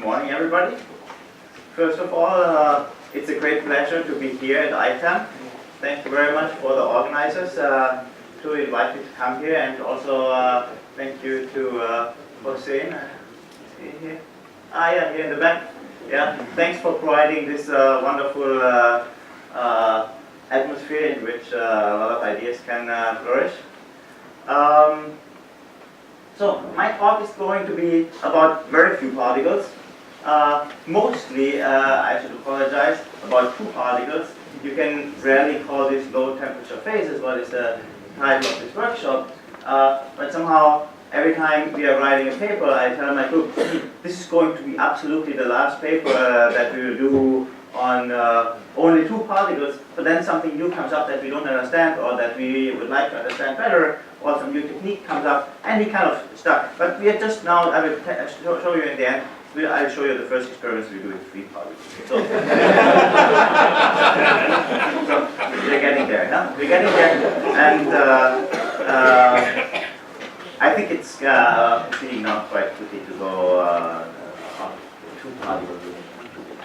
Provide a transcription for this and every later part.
Good morning, everybody. First of all, it's a great pleasure to be here at ITAMP. Thank you very much for the organizers to invite me to come here, and also thank you to Hossein. Here? Yeah, here in the back. Yeah, thanks for providing this wonderful atmosphere in which a lot of ideas can flourish. So my talk is going to be about very few particles. Mostly, I should apologize, about two particles. You can rarely call these low temperature phases, what is the title of this workshop. But somehow, every time we are writing a paper, I tell my group, this is going to be absolutely the last paper that we will do on only two particles, but then something new comes up that we don't understand or that we would like to understand better, or some new technique comes up, and we kind of stuck. But we are just now, I will show you in the end, I'll show you the first experiments we do with three particles. So, so we're getting there, huh? We're getting there, and I think it's really not quite quickly to go on two particles.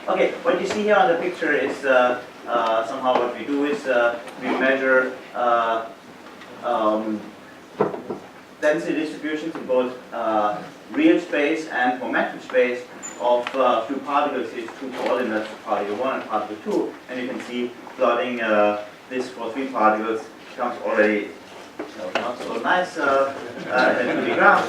Okay, what you see here on the picture is somehow what we do is we measure density distributions in both real space and momentum space of two particles. These two coordinates, particle 1 and particle 2, and you can see plotting this for three particles becomes already not so nice in a 2D graph.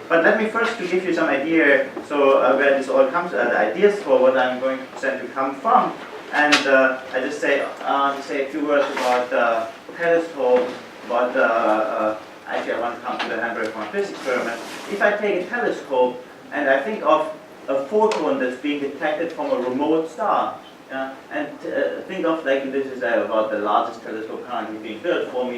But let me first to give you some idea, so where this all comes, the ideas for what I'm going to present to come from, and I just say a few words about telescope, about actually I want to come to the Heidelberg experiment. If I take a telescope and I think of a photon that's being detected from a remote star, and think of like this is about the largest telescope currently being built, 40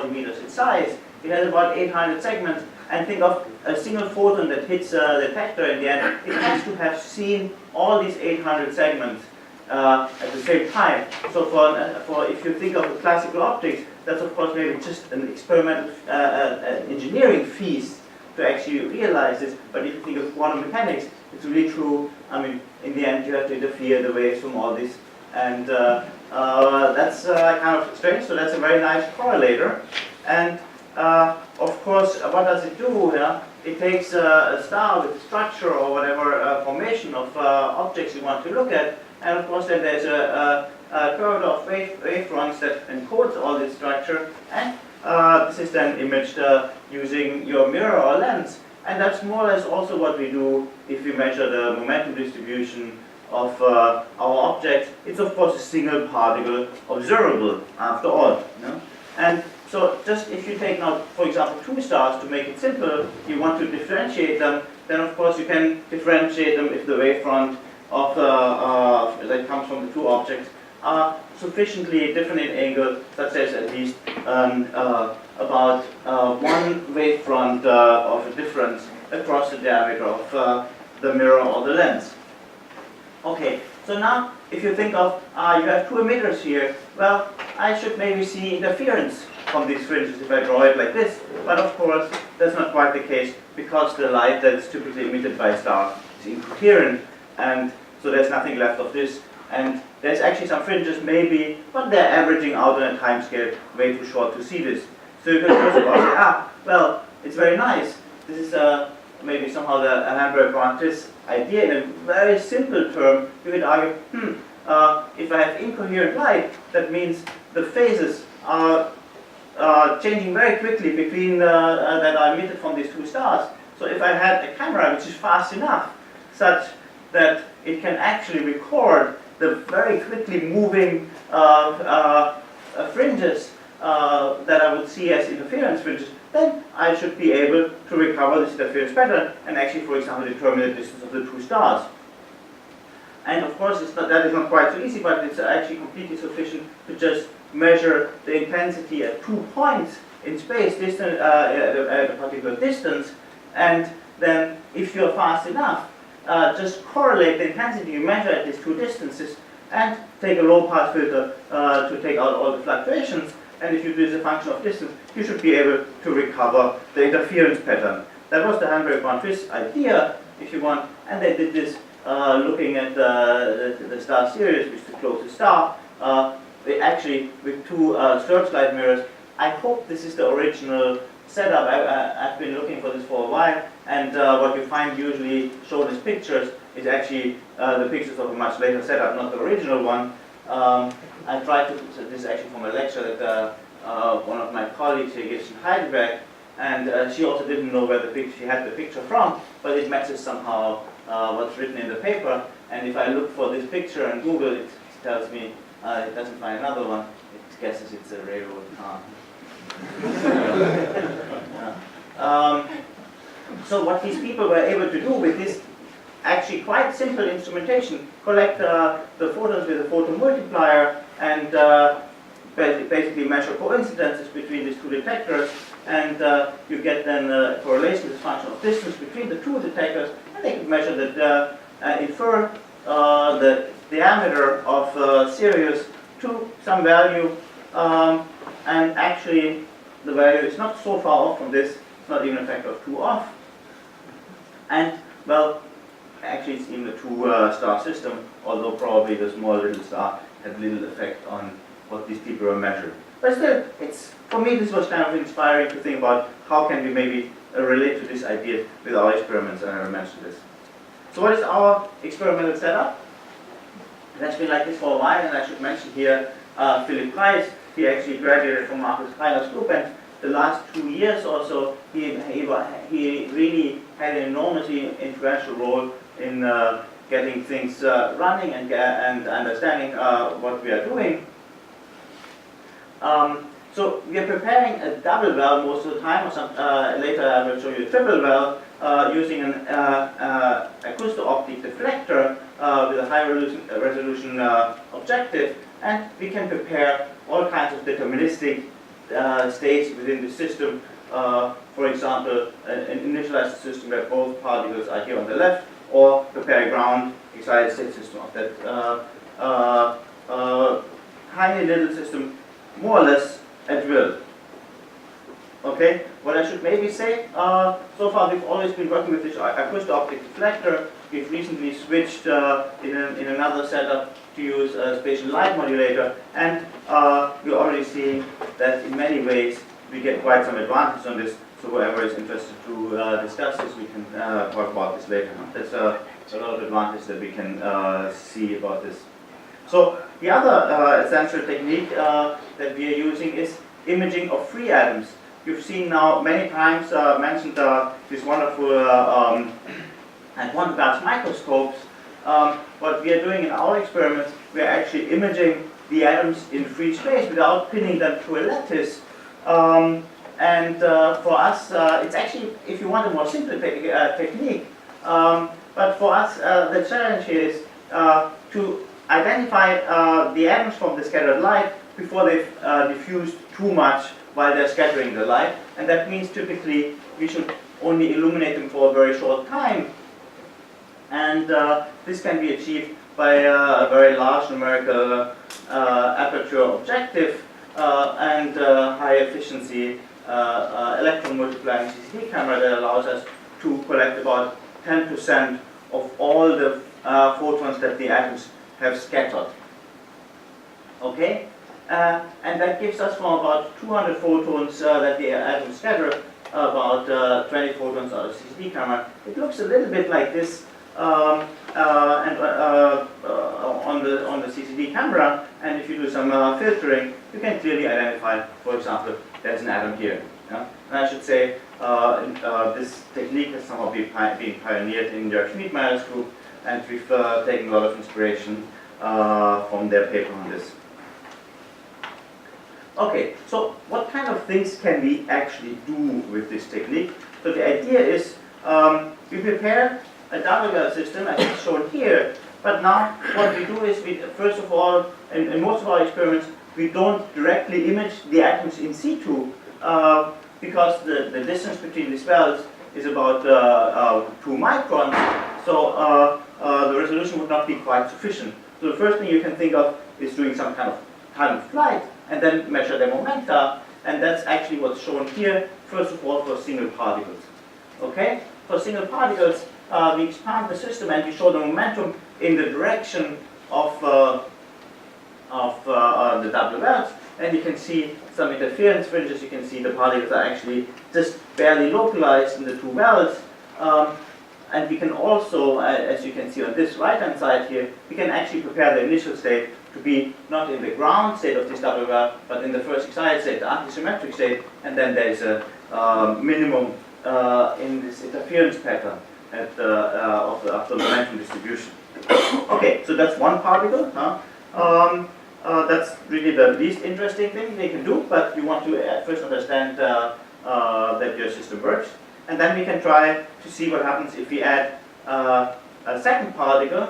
meters in size. It has about 800 segments, and think of a single photon that hits the detector in the end. It has to have seen all these 800 segments at the same time. So for if you think of the classical optics, that's of course maybe just an experimental engineering feast to actually realize this. But if you think of quantum mechanics, it's really true. I mean, in the end, you have to interfere the waves from all this, and that's kind of strange. So that's a very nice correlator, and of course, what does it do? It takes a star with structure or whatever formation of objects you want to look at, and of course then there's a corridor of wavefronts that encodes all this structure, and this is then imaged using your mirror or lens. And that's more or less also what we do if we measure the momentum distribution of our objects. It's of course a single particle observable after all. And so just if you take now, for example, two stars, to make it simple, you want to differentiate them, then of course you can differentiate them if the wavefront of that comes from the two objects are sufficiently different in angle, such as at least about one wavefront of a difference across the diameter of the mirror or the lens. Okay, so now if you think of, you have two emitters here, well, I should maybe see interference from these fringes if I draw it like this, but of course that's not quite the case, because the light that's typically emitted by a star is incoherent, and so there's nothing left of this, and there's actually some fringes maybe, but they're averaging out on a time scale way too short to see this. So you can first of all say, well, it's very nice. This is maybe somehow the Heidelberg idea in a very simple term. You could argue, if I have incoherent light, that means the phases are changing very quickly between that are emitted from these two stars. So if I had a camera which is fast enough, such that it can actually record the very quickly moving fringes that I would see as interference fringes, then I should be able to recover this interference pattern and actually, for example, determine the distance of the two stars. And of course, that is not quite so easy, but it's actually completely sufficient to just measure the intensity at 2 points in space, distant, at a particular distance, and then if you're fast enough, just correlate the intensity you measure at these two distances and take a low-pass filter to take out all the fluctuations. And if you do this a function of distance, you should be able to recover the interference pattern. That was the Heidelberg idea, if you want. And they did this looking at the star Sirius, which is the closest star, they actually with two searchlight mirrors. I hope this is the original setup. I've been looking for this for a while, and what you find usually shown as pictures is actually the pictures of a much later setup, not the original one. I tried to, this is actually from a lecture that one of my colleagues here gives in Heidelberg, and she also didn't know where she had the picture from, but it matches somehow what's written in the paper. And if I look for this picture on Google, it tells me it doesn't find another one. It guesses it's a railroad car. So what these people were able to do with this actually quite simple instrumentation, collect the photons with a photomultiplier and basically measure coincidences between these two detectors, and you get then a correlation as a function of distance between the two detectors, and they can measure infer the diameter of Sirius to some value, and actually the value is not so far off from this. It's not even a factor of 2 off, and well, actually it's even a two-star system, although probably the small little star had little effect on what these people were measuring. But still, for me this was kind of inspiring to think about how can we maybe relate to this idea with our experiments, and I will mention this. So what is our experimental setup? It has been like this for a while, and I should mention here Philip Price. He actually graduated from Marcus Tyler's group, and the last 2 years or so, he really had an enormously influential role in getting things running and understanding what we are doing. So we are preparing a double well most of the time, or later I will show you a triple well, using an acousto-optic deflector with a high resolution objective, and we can prepare all kinds of deterministic states within the system. For example, an initialized system where both particles are here on the left, or prepare a ground excited state system of that tiny little system, more or less at will. Okay, what I should maybe say, so far we've always been working with this acousto-optic deflector. We've recently switched in another setup to use a spatial light modulator, and we're already seeing that in many ways we get quite some advantage on this. So whoever is interested to discuss this, we can talk about this later. There's a lot of advantage that we can see about this. So the other essential technique that we are using is imaging of free atoms. You've seen now many times mentioned this wonderful quantum glass microscopes. What we are doing in our experiments, we are actually imaging the atoms in free space without pinning them to a lattice. And for us, it's actually, if you want, a more simple technique. But for us, the challenge here is to identify the atoms from the scattered light before they've diffused too much while they're scattering the light. And that means typically we should only illuminate them for a very short time. And this can be achieved by a very large numerical aperture objective and high efficiency electron multiplying CCD camera that allows us to collect about 10% of all the photons that the atoms have scattered. Okay? And that gives us from about 200 photons that the atoms scatter, about 20 photons out of CCD camera. It looks a little bit like this on the CCD camera, and if you do some filtering, you can clearly identify, for example, there's an atom here. Yeah? And I should say this technique has somehow been pioneered in Jörg Schmiedmeyer's group, and we've taken a lot of inspiration from their paper on this. Okay, so what kind of things can we actually do with this technique? So the idea is we prepare a double well system as it's shown here, but now what we do is we, first of all, in most of our experiments, we don't directly image the atoms in situ because the distance between these wells is about 2 microns, so the resolution would not be quite sufficient. So the first thing you can think of is doing some kind of time of flight and then measure their momenta, and that's actually what's shown here, first of all for single particles. Okay? For single particles, we expand the system and we show the momentum in the direction of the double wells, and you can see some interference fringes. You can see the particles are actually just barely localized in the two wells. And we can also, as you can see on this right-hand side here, we can actually prepare the initial state to be not in the ground state of this double well, but in the first excited state, the antisymmetric state, and then there is a minimum in this interference pattern of the momentum distribution. Okay, so that's one particle. That's really the least interesting thing they can do, but you want to first understand that your system works. And then we can try to see what happens if we add a second particle.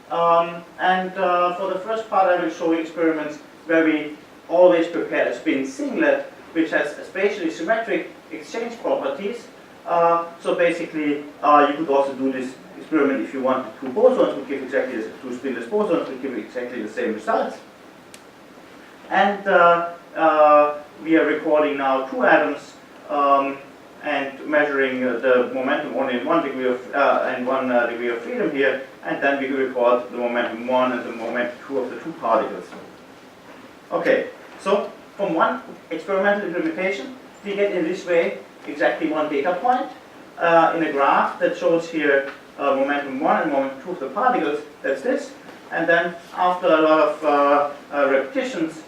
For the first part, I will show you experiments where we always prepare a spin singlet, which has spatially symmetric exchange properties. So basically, you could also do this experiment if you want. Two bosons would give exactly the two spinless bosons would give exactly the same results. And we are recording now two atoms and measuring the momentum only in 1 degree of and 1 degree of freedom here, and then we record the momentum 1 and the momentum 2 of the two particles. Okay, so from one experimental implementation, we get in this way exactly one data point in a graph that shows here momentum 1 and momentum 2 of the particles. That's this. And then after a lot of repetitions,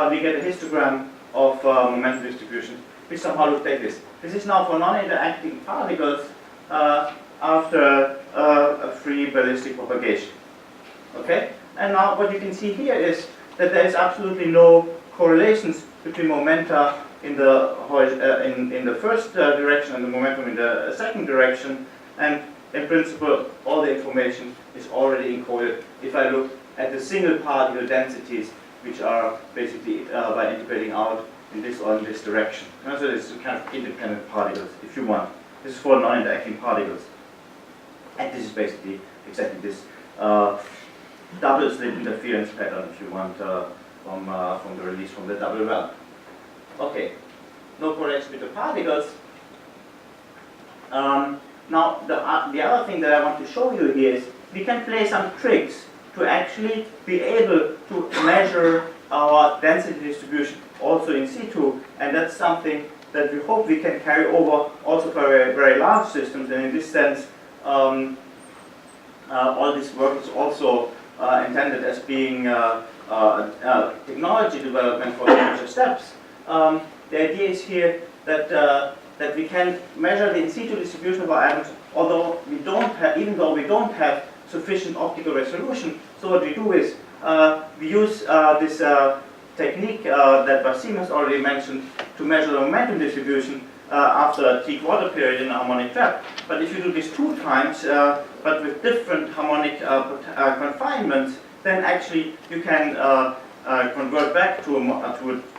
we get a histogram of momentum distribution, which somehow looks like this. This is now for non-interacting particles after a free ballistic propagation. Okay? And now what you can see here is that there is absolutely no correlations between momenta in the first direction and the momentum in the second direction. And in principle, all the information is already encoded if I look at the single particle densities, which are basically by integrating out in this or in this direction. And so it's kind of independent particles, if you want. This is for non-interacting particles. And this is basically exactly this double slit interference pattern, if you want, from the release from the double well. Okay, no correlation with the particles. Now, the other thing that I want to show you here is we can play some tricks to actually be able to measure our density distribution also in situ, and that's something that we hope we can carry over also for very, very large systems. And in this sense, all this work is also intended as being technology development for future steps. The idea is here that that we can measure the in situ distribution of our atoms, although we don't have, even though we don't have sufficient optical resolution. So what we do is we use this technique that Basim has already mentioned to measure the momentum distribution after a t-quarter period in a harmonic trap. But if you do this 2 times, but with different harmonic confinements, then actually you can convert back to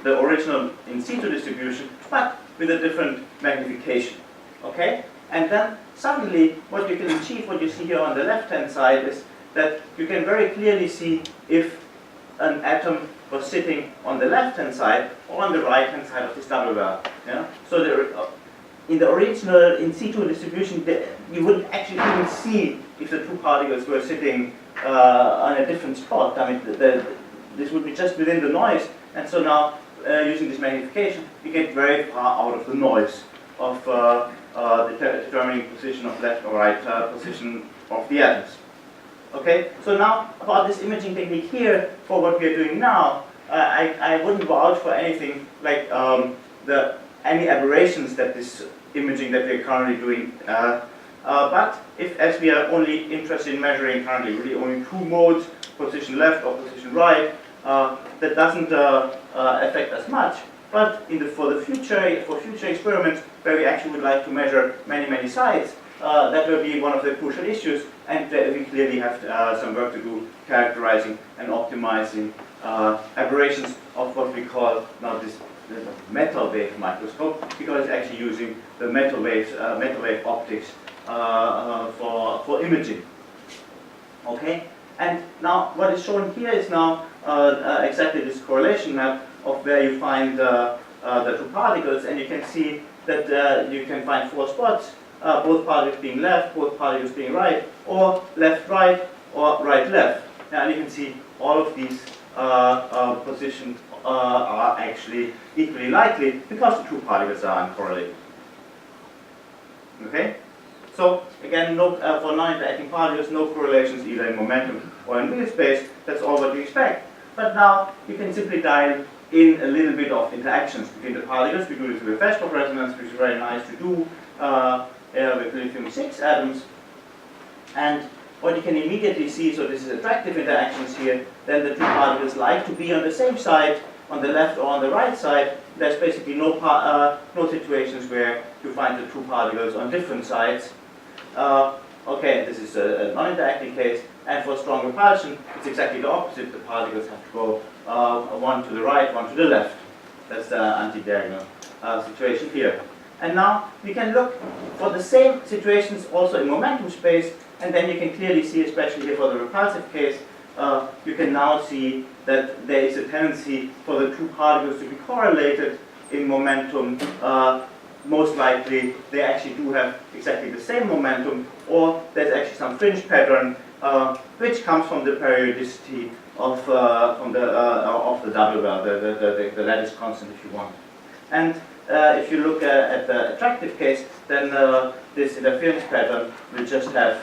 the original in situ distribution, but with a different magnification. Okay? And then suddenly what you can achieve, what you see here on the left-hand side, is that you can very clearly see if an atom was sitting on the left-hand side or on the right-hand side of this double well. Yeah? So in the original in situ distribution, you wouldn't actually even see if the two particles were sitting on a different spot. I mean, this would be just within the noise. And so now, using this magnification, you get very far out of the noise of determining position of left or right position of the atoms. Okay, so now about this imaging technique here, for what we are doing now, I wouldn't vouch for anything like any aberrations that this imaging that we are currently doing. But as we are only interested in measuring currently really only 2 modes, position left or position right, that doesn't affect us much. But for future experiments where we actually would like to measure many sites, that will be one of the crucial issues, and we clearly have some work to do characterizing and optimizing aberrations of what we call now this metal wave microscope, because it's actually using the metal wave optics for imaging. Okay, and now what is shown here is now exactly this correlation map of where you find the two particles, and you can see that you can find 4 spots both particles being left, both particles being right, or left-right, or right-left. And you can see all of these positions are actually equally likely because the two particles are uncorrelated. Okay? So again, no, for non-interacting particles, no correlations either in momentum or in real space. That's all what you expect. But now you can simply dial in a little bit of interactions between the particles. We do this with Westbrook resonance, which is very nice to do with lithium-6 atoms. And what you can immediately see, so this is attractive interactions here, then the two particles like to be on the same side, on the left or on the right side. There's basically no situations where you find the two particles on different sides. Okay, this is a non-interacting case, and for strong repulsion, it's exactly the opposite. The particles have to go one to the right, one to the left. That's the anti-diagonal situation here. And now we can look for the same situations also in momentum space, and then you can clearly see, especially here for the repulsive case, you can now see that there is a tendency for the two particles to be correlated in momentum. Most likely they actually do have exactly the same momentum, or there's actually some fringe pattern which comes from the periodicity of the double well, the lattice constant, if you want. And if you look at the attractive case, then this interference pattern will just have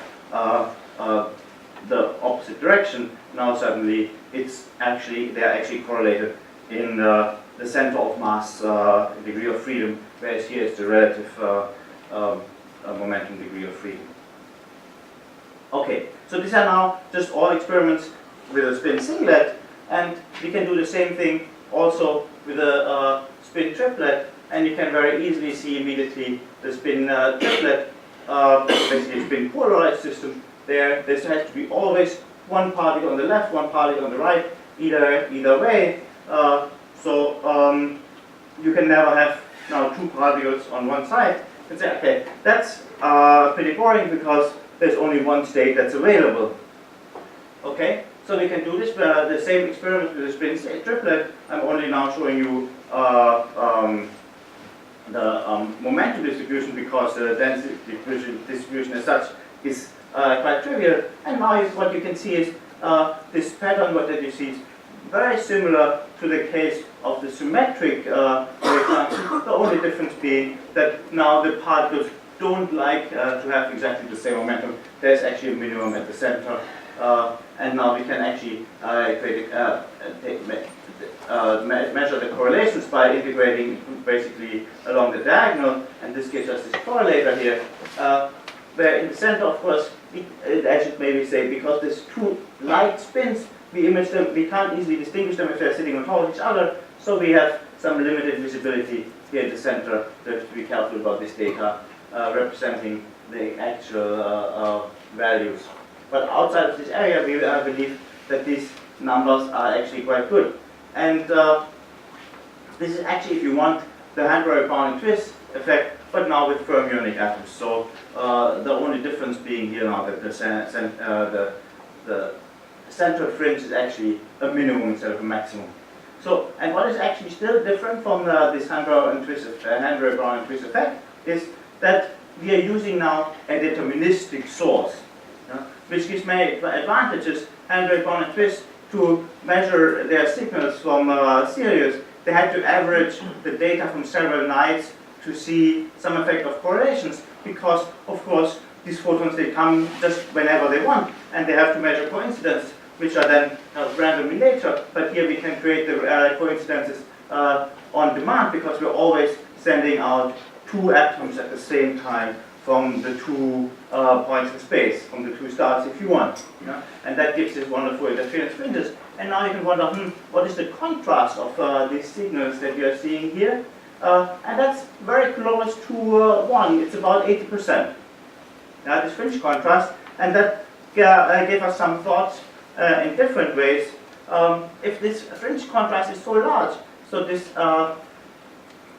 the opposite direction. Now suddenly they're actually correlated in the center of mass degree of freedom, whereas here is the relative momentum degree of freedom. Okay, so these are now just all experiments with a spin singlet, and we can do the same thing also with a spin triplet, and you can very easily see immediately the spin triplet, basically a spin polarized system. There has to be always one particle on the left, one particle on the right, either way. So you can never have now two particles on one side and say, okay, that's pretty boring because there's only one state that's available. Okay, so we can do this the same experiment with the spin triplet. I'm only now showing you the momentum distribution because the density distribution as such is quite trivial. And now what you can see is this pattern, what that you see is very similar to the case of the symmetric wave function, the only difference being that now the particles don't like to have exactly the same momentum. There's actually a minimum at the center. And now we can actually measure the correlations by integrating basically along the diagonal, and this gives us this correlator here, where in the center, of course, I should maybe say, because there's two light spins, we image them, we can't easily distinguish them if they're sitting on top of each other, so we have some limited visibility here in the center. We have to be careful about this data representing the actual values. But outside of this area, we believe that these numbers are actually quite good. And this is actually, if you want, the Heidelberg bounding twist effect, but now with fermionic atoms. So the only difference being here now that the central fringe is actually a minimum instead of a maximum. So, and what is actually still different from this Heidelberg bounding twist effect is that we are using now a deterministic source, which gives many advantages. Heidelberg bounding twist, to measure their signals from series, they had to average the data from several nights to see some effect of correlations, because of course these photons, they come just whenever they want, and they have to measure coincidences, which are then random in nature. But here we can create the coincidences on demand, because we're always sending out two atoms at the same time from the two points in space, from the two stars if you want. And that gives this wonderful interference fringes. And now you can wonder, what is the contrast of these signals that we are seeing here? And that's very close to 1. It's about 80%. This fringe contrast. And that gave us some thoughts in different ways. If this fringe contrast is so large, so this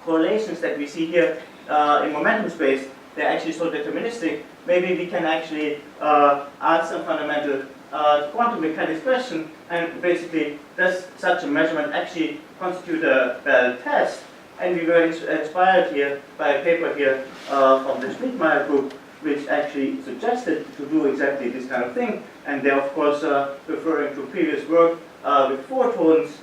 correlations that we see here in momentum space, they're actually so deterministic, maybe we can actually ask some fundamental quantum mechanics question, and basically, does such a measurement actually constitute a valid test And we were inspired here by a paper here from the Schmidtmeyer group, which actually suggested to do exactly this kind of thing. And they're, of course, referring to previous work with photons.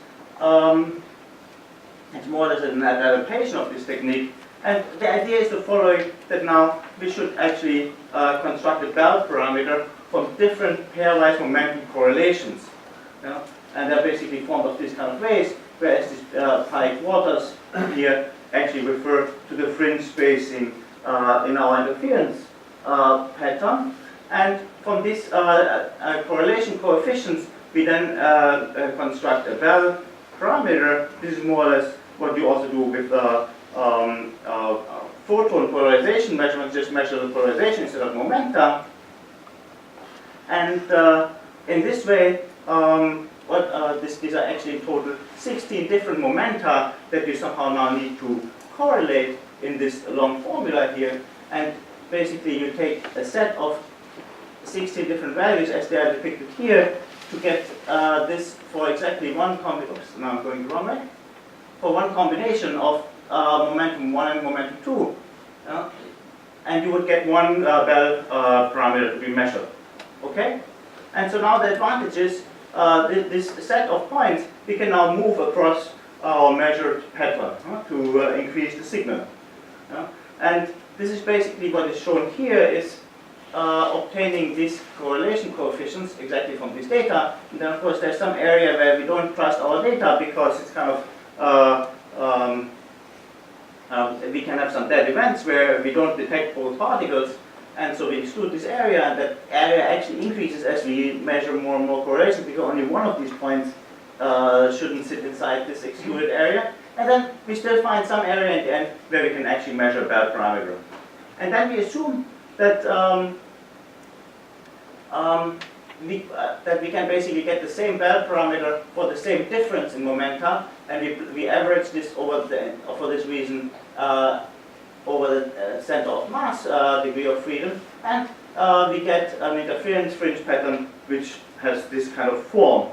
It's more or less an adaptation of this technique. And the idea is the following, that now we should actually construct a Bell parameter from different pairwise momentum correlations. You know? And they're basically formed of this kind of ways, whereas these pi quarters here actually refer to the fringe spacing in our interference pattern. And from these correlation coefficients, we then construct a Bell parameter. This is more or less what you also do with photon polarization measurements, just measure the polarization instead of momenta. And in this way, these are actually in total 16 different momenta that you somehow now need to correlate in this long formula here. And basically you take a set of 16 different values as they are depicted here to get this for exactly one combination. Oops, now I'm going the wrong way. For one combination of momentum 1 and momentum 2. And you would get one Bell parameter to be measured. Okay? And so now the advantage is this set of points we can now move across our measured pattern to increase the signal. And this is basically what is shown here is obtaining these correlation coefficients exactly from this data. And then of course there's some area where we don't trust our data because it's kind of we can have some dead events where we don't detect both particles, and so we exclude this area, and that area actually increases as we measure more and more correlation, because only one of these points shouldn't sit inside this excluded area. And then we still find some area in the end where we can actually measure a Bell parameter. And then we assume that that we can basically get the same Bell parameter for the same difference in momenta, and we average this over for this reason over the center of mass degree of freedom, and we get an interference fringe pattern which has this kind of form.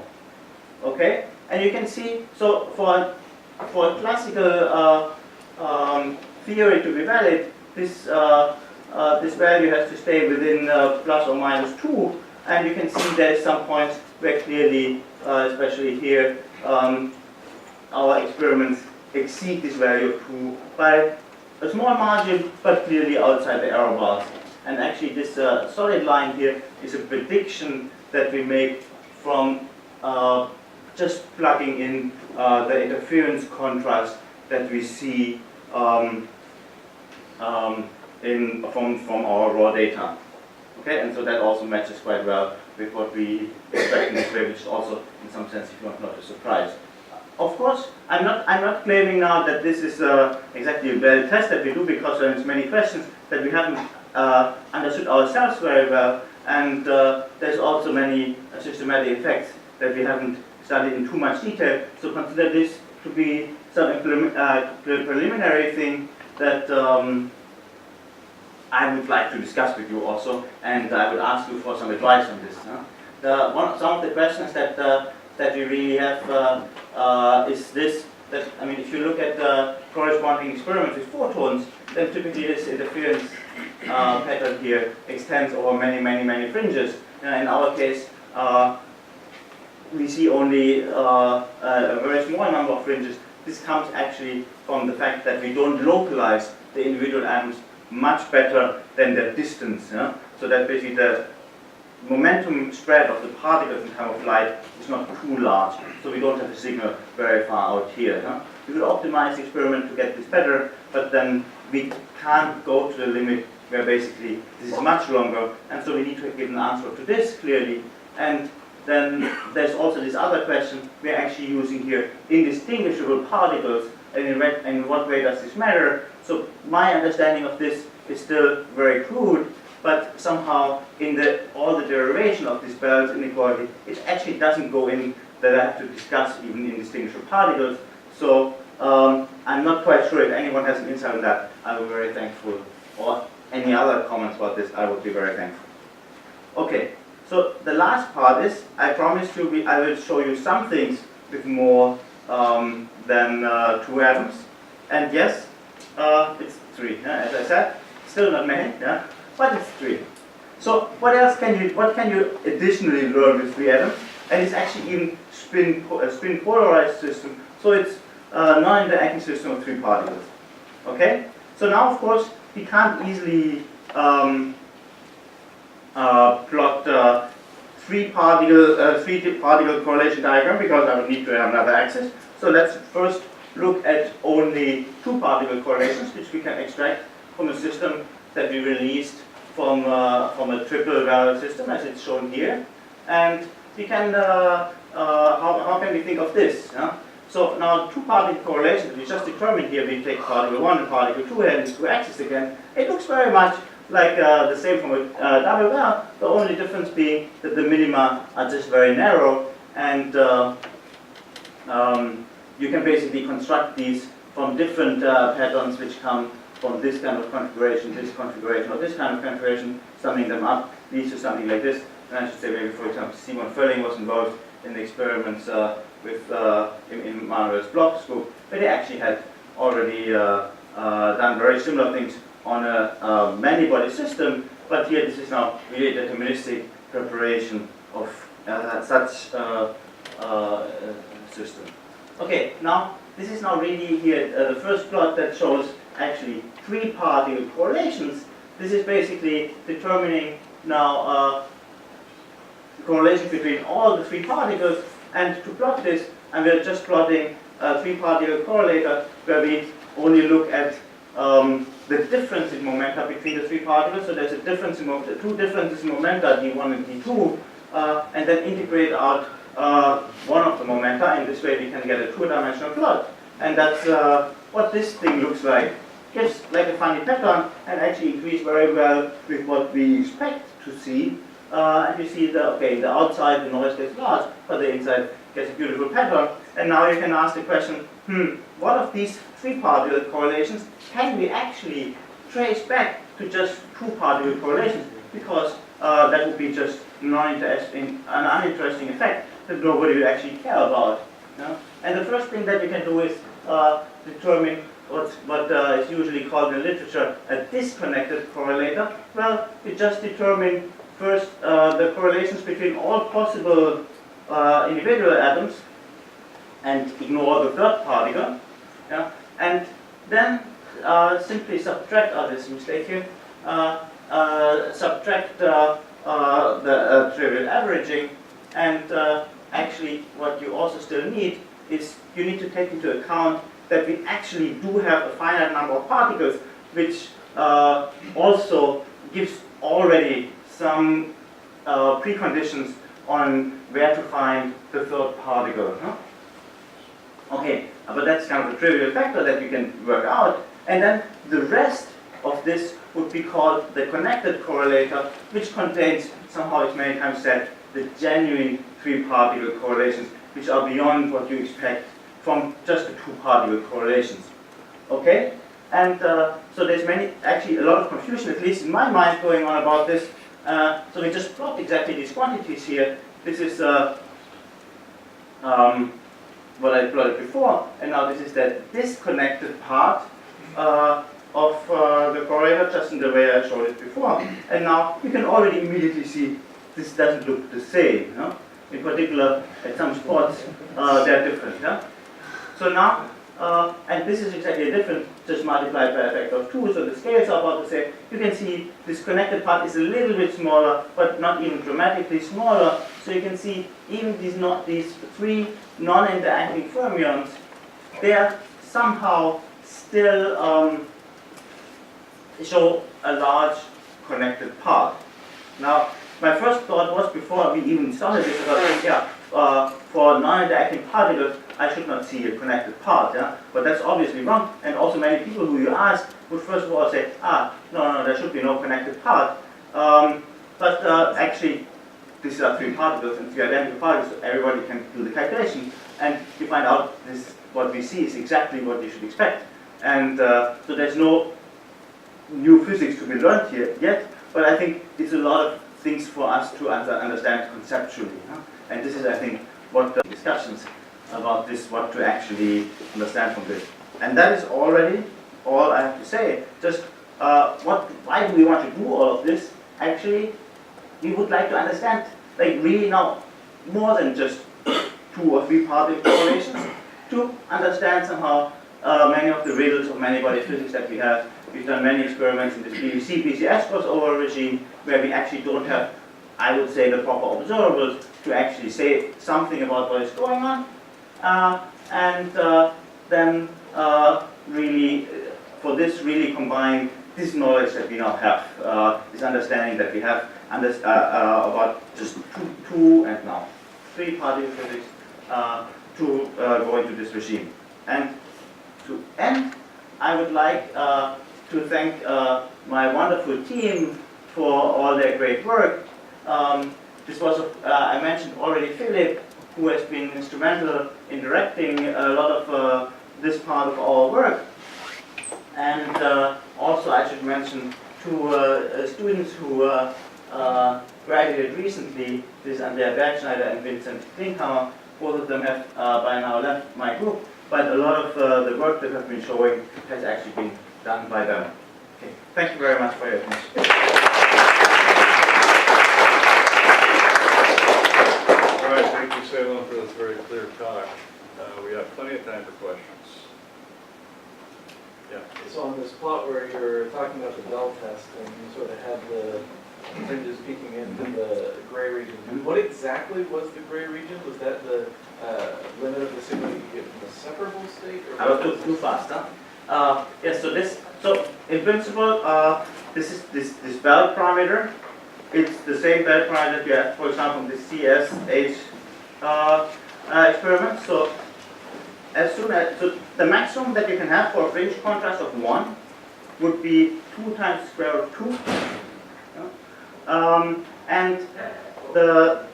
Okay, and you can see, so for a classical theory to be valid, this this value has to stay within plus or minus 2. And you can see there's some points where clearly, especially here, our experiments exceed this value of 2 by a small margin, but clearly outside the error bars. And actually this solid line here is a prediction that we make from just plugging in the interference contrast that we see from our raw data. Okay, and so that also matches quite well with what we expect in this way, which is also, in some sense, if you want, not a surprise. Of course, I'm not claiming now that this is exactly a valid test that we do, because there's many questions that we haven't understood ourselves very well, and there's also many systematic effects that we haven't studied in too much detail. So consider this to be some preliminary thing that I would like to discuss with you also, and I would ask you for some advice on this. Some of the questions that we really have is this: that if you look at the corresponding experiments with photons, then typically this interference pattern here extends over many fringes. In our case, we see only a very small number of fringes. This comes actually from the fact that we don't localize the individual atoms much better than their distance. So that basically the momentum spread of the particles in time of light is not too large, so we don't have a signal very far out here. We will optimize the experiment to get this better, but then we can't go to the limit where basically this is much longer, and so we need to give an answer to this clearly. And then there's also this other question: we're actually using here indistinguishable particles, and in what way does this matter? So my understanding of this is still very crude, but somehow in all the derivation of this Bell's inequality, it actually doesn't go in that I have to discuss even indistinguishable particles. So I'm not quite sure if anyone has an insight on that. I will be very thankful. Or any other comments about this, I would be very thankful. Okay, so the last part is, I promised you I will show you some things with more than 2 atoms. And yes, it's 3. As I said, still not many, but it's 3. So what else can you additionally learn with 3 atoms? And it's actually even a spin polarized system. So it's a non-interacting system of 3 particles. Okay? So now, of course, we can't easily plot 3 particle correlation diagram because I would need to have another axis. So let's first look at only 2 particle correlations, which we can extract from a system that we released from a triple value system, as it's shown here. And we can how can we think of this? So now 2 particle correlations we just determined here. We take particle 1 and particle 2 and these 2 axes again. It looks very much like the same from a double valve. The only difference being that the minima are just very narrow, and you can basically construct these from different patterns which come from this kind of configuration, this configuration, or this kind of configuration. Summing them up leads to something like this. And I should say maybe, for example, Simon Völling was involved in the experiments with in Manuel's Bloch's group, but they actually had already done very similar things on a many-body system, but here this is now really a deterministic preparation of such system. Okay, now this is now really here the first plot that shows actually 3 particle correlations. This is basically determining now the correlation between all the 3 particles, and to plot this, and we're just plotting a 3 particle correlator where we only look at the difference in momenta between the 3 particles. So there's a difference in 2 differences in momenta, d1 and d2, and then integrate out one of the momenta. In this way we can get a 2-dimensional plot. And that's what this thing looks like. Gives like a funny pattern and actually agrees very well with what we expect to see. And you see that, okay, the outside the noise gets large, but the inside gets a beautiful pattern. And now you can ask the question, what of these 3 particle correlations can we actually trace back to just 2 particle correlations? Because that would be just an uninteresting effect that nobody would actually care about. And the first thing that you can do is determine what is usually called in literature a disconnected correlator. Well, you just determine first the correlations between all possible individual atoms and ignore the 3rd particle. And then simply subtract, there's a mistake here, subtract the trivial averaging, and actually what you also still need is you need to take into account that we actually do have a finite number of particles, which also gives already some preconditions on where to find the 3rd particle. Okay, but that's kind of a trivial factor that you can work out. And then the rest of this would be called the connected correlator, which contains, somehow it's many times said, the genuine 3 particle correlations, which are beyond what you expect from just the 2 particle correlations. Okay? And so there's actually a lot of confusion, at least in my mind, going on about this. So we just plot exactly these quantities here. This is what I plotted before, and now this is that disconnected part of the correlator, just in the way I showed it before. And now you can already immediately see this doesn't look the same. In particular, at some spots, they're different. So now, and this is exactly different, just multiplied by a factor of 2, so the scales are about the same. You can see this connected part is a little bit smaller, but not even dramatically smaller. So you can see even these 3 non-interacting fermions, they're somehow still show a large connected part. Now, my first thought was, before we even started this, for non-interacting particles, I should not see a connected part, but that's obviously wrong. And also many people who you ask would first of all say, no, there should be no connected part. But actually, these are 3 particles and 3 identical particles, so everybody can do the calculation. And you find out what we see is exactly what you should expect. And so there's no new physics to be learned here yet, but I think it's a lot of things for us to understand conceptually. And this is, I think, what the discussions about this, what to actually understand from this. And that is already all I have to say. Just why do we want to do all of this? Actually, we would like to understand, like really now, more than just 2 or 3 particle correlations, to understand somehow many of the riddles of many-body physics that we have. We've done many experiments in this PVC-PCS crossover regime where we actually don't have, I would say, the proper observables to actually say something about what is going on. Then really, for this, really combine this knowledge that we now have, this understanding that we have about just 2 and now 3 particle physics to go into this regime. And to end, I would like to thank my wonderful team for all their great work. This was, I mentioned already, Philip, who has been instrumental in directing a lot of this part of our work. And also I should mention 2 students who graduated recently, this is Andrea Bergschneider and Vincent Klinkhammer. Both of them have by now left my group, but a lot of the work that I've been showing has actually been done by them. Okay. Thank you very much for your attention. All right, thank you, Selim, for this very clear talk. We have plenty of time for questions. Yeah. So on this plot where you're talking about the Bell test and you sort of had the fringes peeking into the gray region, what exactly was the gray region? Was that the limit of the signal you get from the separable state? Or I will too fast, huh? Yes, so in principle, this is this Bell parameter. It's the same Bell parameter that you have, for example, in the CSH experiment. So the maximum that you can have for a fringe contrast of 1 would be 2 times the square root of 2. And the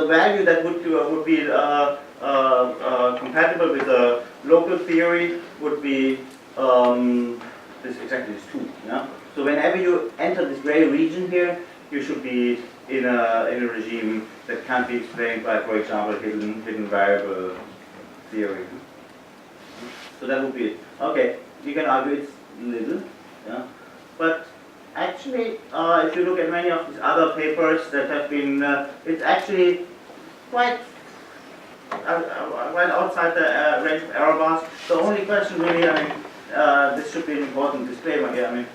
value that would be compatible with the local theory would be exactly this 2. Yeah? So whenever you enter this gray region here, you should be in a regime that can't be explained by, for example, hidden variable theory. So that would be it. Okay, you can argue it's little, yeah, but actually, if you look at many of these other papers that have been, it's actually quite outside the range of error bars. The only question really, I mean, this should be an important disclaimer here. I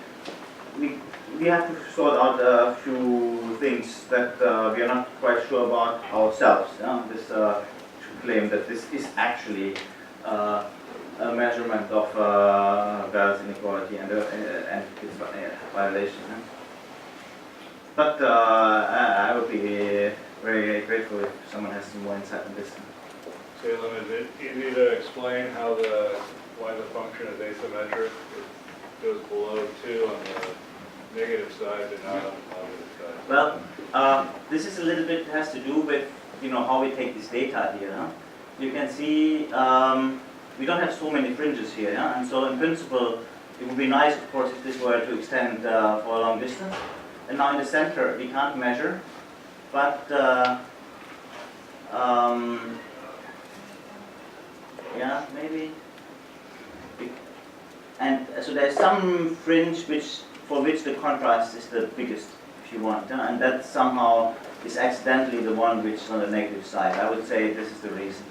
mean, we have to sort out a few things that we are not quite sure about ourselves. Yeah? This claim that this is actually a measurement of Bell's inequality and its violation. But I would be very grateful if someone has some more insight on this. Selim, is it easy to explain how why the function is asymmetric? It goes below 2 on the negative side and not on the positive side. Well, this is a little bit has to do with how we take this data here. Huh? You can see we don't have so many fringes here, yeah? And so in principle it would be nice, of course, if this were to extend for a long distance. And now in the center we can't measure, but yeah, maybe. And so there's some fringe for which the contrast is the biggest, if you want, and that somehow is accidentally the one which is on the negative side. I would say this is the reason.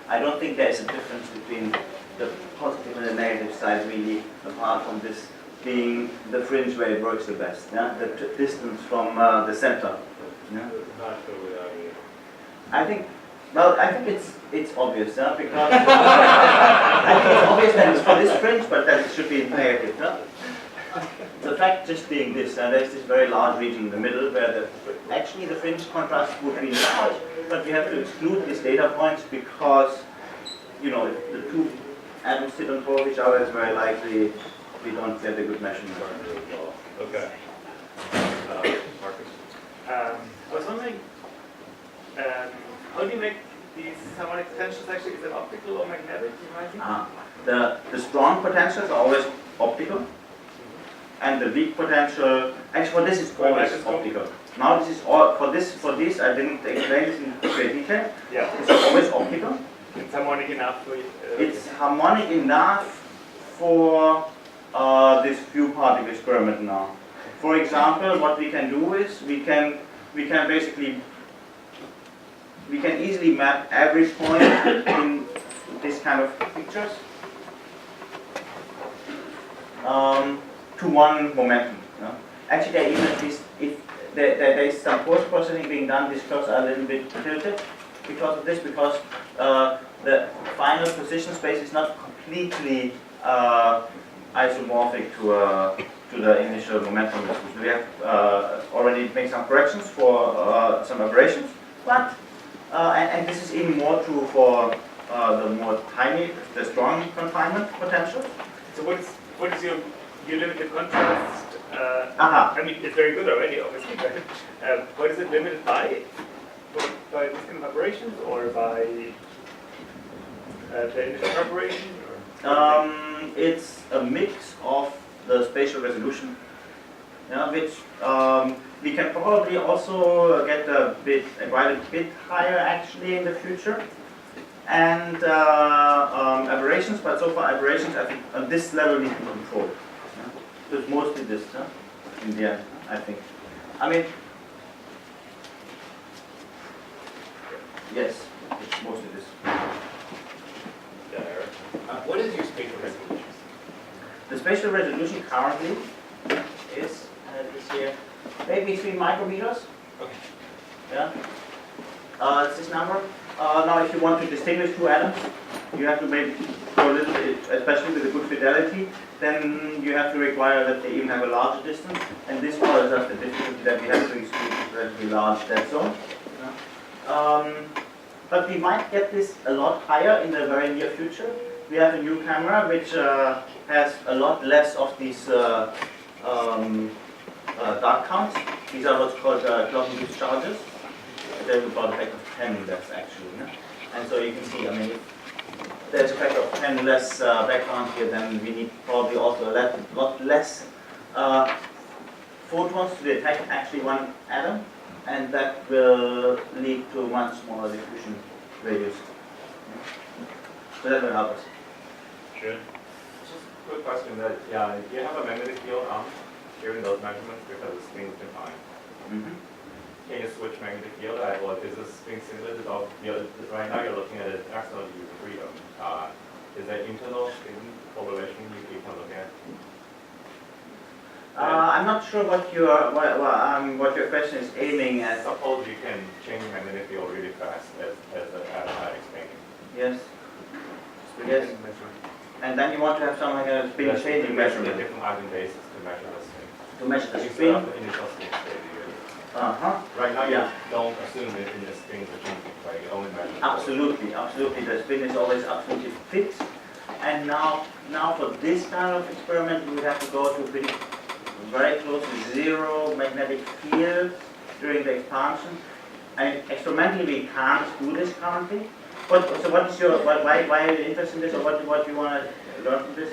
I don't think there is a difference between the positive and the negative side really, apart from this being the fringe where it works the best. Yeah? The distance from the center. Yeah? Not totally obvious. I think it's obvious, because I think it's obvious that it's for this fringe, but that it should be negative. Yeah? The fact just being this, there's this very large region in the middle where actually the fringe contrast would be large, but we have to exclude these data points because, if the 2 atoms sit on top of each other, it's very likely we don't get a good measurement. Okay. Marcus? I was wondering, how do you make these harmonic potentials actually? Is it optical or magnetic? The strong potentials are always optical, and the weak potential, actually for this is always optical. Now this is all, for this I didn't explain this in great detail. Yeah. It's always optical. It's harmonic enough for It's harmonic enough for this few particle experiment now. For example, what we can do is we can easily map every point in this kind of pictures to one momentum. You know? Actually, there even if there is some post-processing being done, these curves are a little bit tilted because of this, because the final position space is not completely isomorphic to the initial momentum distance. We have already made some corrections for some aberrations, but and this is even more true for the more tiny, the strong confinement potential. So what is your limited contrast? Aha. I mean, it's very good already, obviously, but what is it limited by? By this kind of operations or by the initial operation? It's a mix of the spatial resolution, which we can probably also get quite a bit higher actually in the future, and aberrations. But so far, aberrations I think on this level we can control. So it's mostly this in the end, I think. I mean, yes, it's mostly this. What is your spatial resolution? The spatial resolution currently is this here, maybe 3 micrometers. Okay. Yeah. It's this number. Now, if you want to distinguish two atoms, you have to maybe go a little bit, especially with a good fidelity. Then you have to require that they even have a larger distance, and this follows us the difficulty that we have to exclude a relatively large dead zone. But we might get this a lot higher in the very near future. We have a new camera which has a lot less of these dark counts. These are what's called clock-induced charges. There's about a factor of 10 less actually. No? And so you can see, I mean, if there's a factor of 10 less background here, then we need probably also a lot less photons to detect actually one atom, and that will lead to much smaller diffusion radius. So that will help us. Sure. Just a quick question that, do you have a magnetic field on during those measurements because the spin is defined? Mm-hmm. Can you switch magnetic field? Or is this spin simulated of, right now you're looking at an external degree of freedom. Is there internal spin correlation you can look at? I'm not sure what your question is aiming at. Suppose you can change magnetic field really fast as I explained. Yes. Yes. And then you want to have some kind of spin changing measurement. Different eigenbases to measure the spin. To measure the Instead spin. of the initial spin state. Right now, yeah. you don't assume it in the spin regime, right? You only measure. Absolutely, absolutely. The spin is always absolutely fixed. And now for this kind of experiment, we would have to go to very close to zero magnetic field during the expansion. And experimentally, we can't do this currently. So what is your why are you interested in this, or what do you want to learn from this?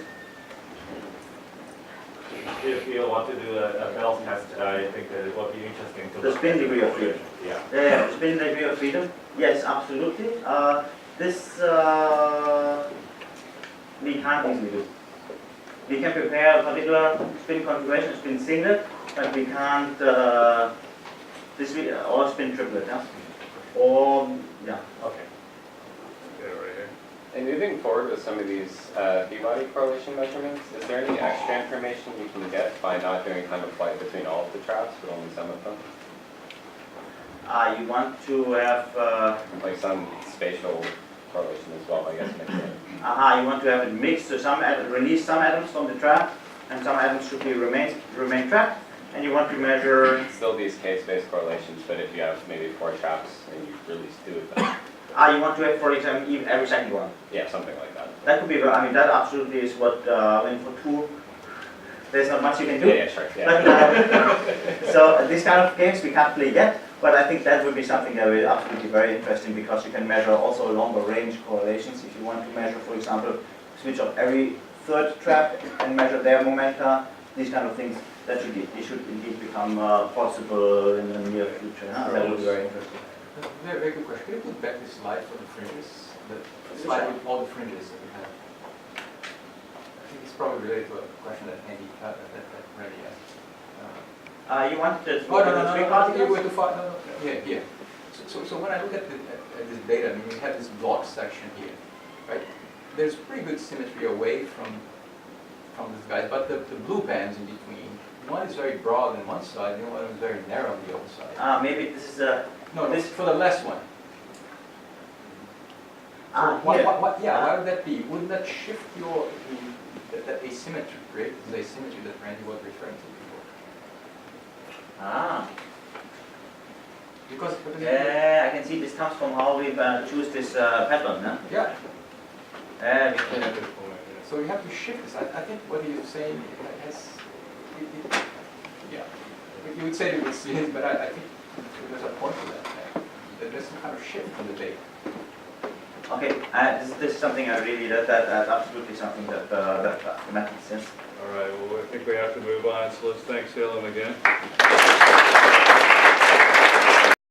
If you want to do a Bell test, I think that it would be interesting to The look spin at degree of freedom. Yeah. The spin degree of freedom. Yes, absolutely. This we can't easily do. We can prepare a particular spin configuration, spin singlet, but we can't or spin triplet, yeah? Or yeah. Okay. Yeah, right here. And moving forward with some of these B-body correlation measurements, is there any extra information you can get by not doing time of flight between all of the traps, but only some of them? You want to have Like some spatial correlation as well, I guess, mixed in. you want to have it mixed, so release some atoms from the trap, and some atoms should be remain trapped, and you want to measure. Still these case-based correlations, but if you have maybe 4 traps and you release 2 of them. You want to have, for example, even every second one. Yeah, something like that. That could be, I mean, that absolutely is what, when for 2, there's not much you can do. Yeah, sure. Yeah. But, so these kind of games we can't play yet, but I think that would be something that will absolutely very interesting, because you can measure also longer range correlations. If you want to measure, for example, switch off every 3rd trap and measure their momenta, these kind of things, they should indeed become possible in the near future. That would be very interesting. Very, very good question. Can you put back the slide for the fringes? The slide with all the fringes that we have. I think it's probably related to a question that Andy, that Randy asked. You wanted to Oh, no, three you particles? went too far. No, no, yeah, here. So when I look at this data, I mean, we have this block section here, right? There's pretty good symmetry away from this guy, but the blue bands in between, one is very broad on one side, and the other one is very narrow on the other side. Maybe this is a. No, this- for the last one. So Here. why would that be? Wouldn't that shift that asymmetry, right? The asymmetry that Randy was referring to before. Because Yeah, I can see this comes from how we choose this pattern. Huh? yeah. We can- So you have to shift this. I think what he was saying has, yeah. You would say you would see it, but I think there's a point to that. There's some kind of shift in the data. Okay, this is something I really, that's absolutely something that makes sense. All right, well, I think we have to move on, so let's thank Selim again.